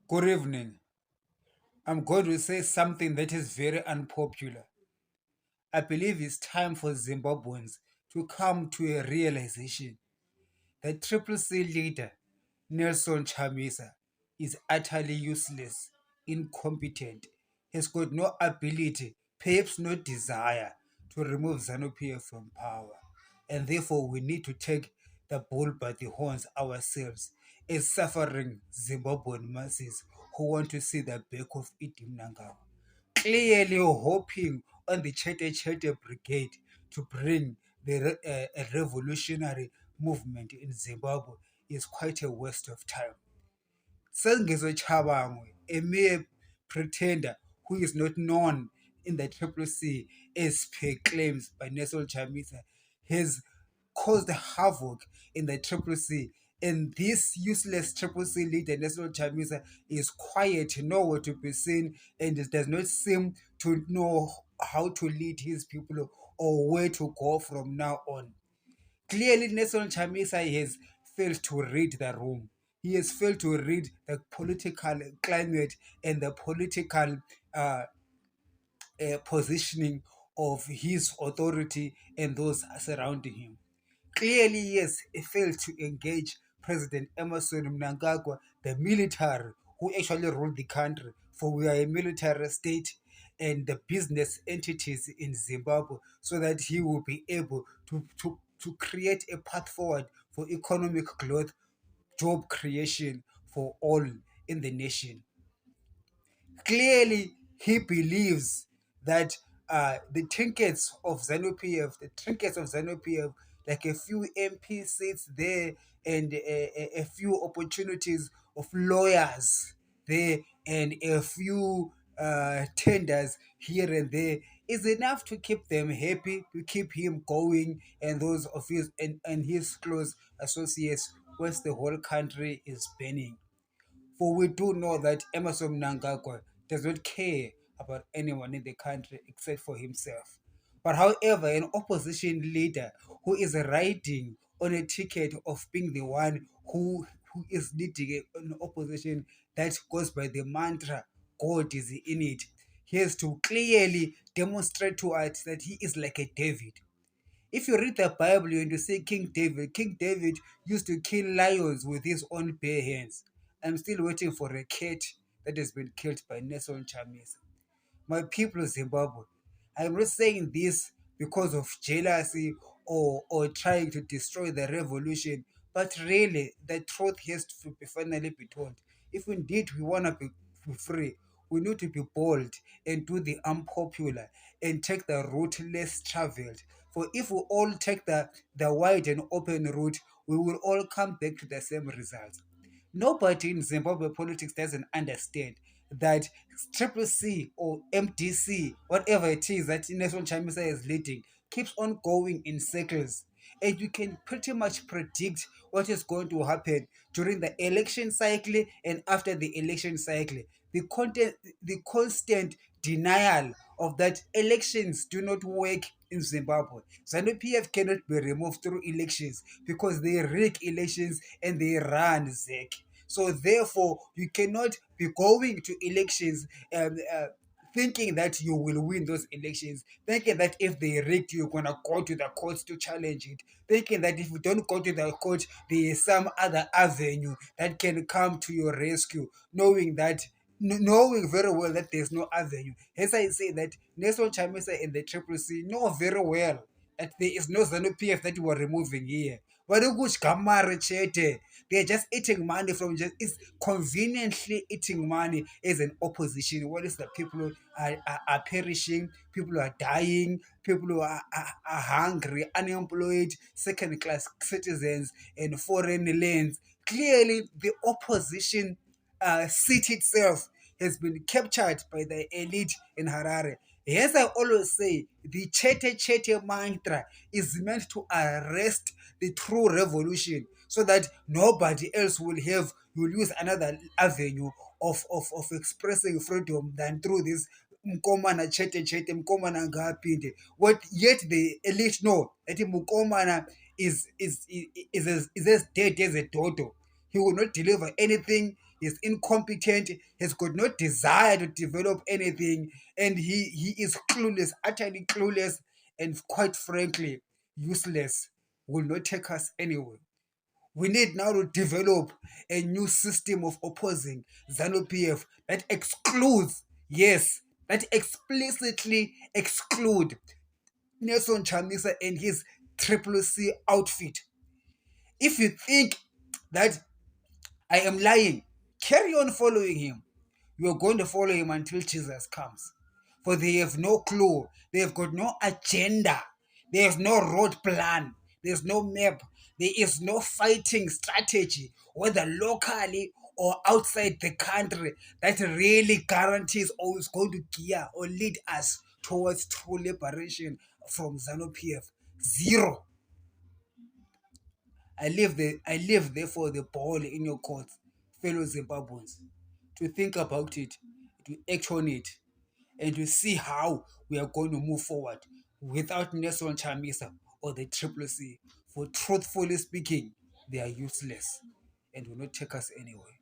Good evening. I'm going to say something that is very unpopular. I believe it's time for Zimbabweans to come to a realization that Triple C leader Nelson Chamisa is utterly useless, incompetent, has got no ability, perhaps no desire to remove ZANU-PF from power. And therefore, we need to take the bull by the horns ourselves as suffering Zimbabwean masses who want to see the back of Idi Mnangagwa, clearly hoping on the Chete Chete Brigade to bring a revolutionary movement in Zimbabwe is quite a waste of time. Sengezo Chabangwe, a mere pretender who is not known in the Triple C as per claims by Nelson Chamisa, has caused havoc in the Triple C. And this useless Triple C leader, Nelson Chamisa, is quiet, nowhere to be seen, and it does not seem to know how to lead his people or where to go from now on. Clearly, Nelson Chamisa has failed to read the room. He has failed to read the political climate and the political uh, positioning of his authority and those surrounding him. Clearly, yes, he failed to engage President Emerson Mnangagwa, the military who actually ruled the country, for we are a military state, and the business entities in Zimbabwe, so that he will be able to create a path forward for economic growth, job creation for all in the nation. Clearly, he believes that the trinkets of ZANU-PF, like a few MP seats there and a few opportunities of lawyers there and a few tenders here and there, is enough to keep them happy, to keep him going, and those of his and his close associates once the whole country is burning. For we do know that Emerson Mnangagwa does not care about anyone in the country except for himself. But however, an opposition leader who is riding on a ticket of being the one who is leading an opposition that goes by the mantra, God is in it, he has to clearly demonstrate to us that he is like a David. If you read the Bible and you say King David used to kill lions with his own bare hands. I'm still waiting for a cat that has been killed by Nelson Chamisa. My people of Zimbabwe, I'm not saying this because of jealousy or trying to destroy the revolution, but really the truth has to be finally be told. If indeed we want to be free, we need to be bold and do the unpopular and take the route less traveled. For if we all take the wide and open route, we will all come back to the same results. Nobody in Zimbabwe politics doesn't understand that Triple C or MDC, whatever it is that Nelson Chamisa is leading, keeps on going in circles. And you can pretty much predict what is going to happen during the election cycle and after the election cycle. The constant denial of that elections do not work in Zimbabwe. ZANU-PF cannot be removed through elections because they rig elections and they run ZEC. So therefore, you cannot be going to elections thinking that you will win those elections, thinking that if they rigged you're gonna go to the courts to challenge it, thinking that if you don't go to the court, there is some other avenue that can come to your rescue, knowing very well that there's no avenue. As I say that Nelson Chamisa and the Triple C know very well that there is no ZANU-PF that you are removing here. But they're just eating money from just it's conveniently eating money as an opposition. What is that people are perishing, people are dying, people who are hungry, unemployed, second class citizens, and foreign lands. Clearly, the opposition seat itself has been captured by the elite in Harare. As I always say, the Chete Chete mantra is meant to arrest the true revolution so that nobody else will use another avenue of expressing freedom than through this mkomana chete chete mkomana ngaphinde. What yet the elite know that mkomana is as dead as a dodo. He will not deliver anything. he's incompetent, has got no desire to develop anything, and he is clueless, utterly clueless, and quite frankly, useless, will not take us anywhere. We need now to develop a new system of opposing ZANU-PF that excludes, yes, that explicitly exclude Nelson Chamisa and his Triple C outfit. If you think that I am lying, carry on following him. You are going to follow him until Jesus comes. For they have no clue. They have got no agenda. There is no road plan. There's no map. There is no fighting strategy, whether locally or outside the country, that really guarantees or is going to gear or lead us towards true liberation from ZANU-PF. Zero. I leave therefore the ball in your court, fellow Zimbabweans, to think about it, to act on it, and to see how we are going to move forward without Nelson Chamisa or the Triple C. For truthfully speaking, they are useless and will not take us anywhere.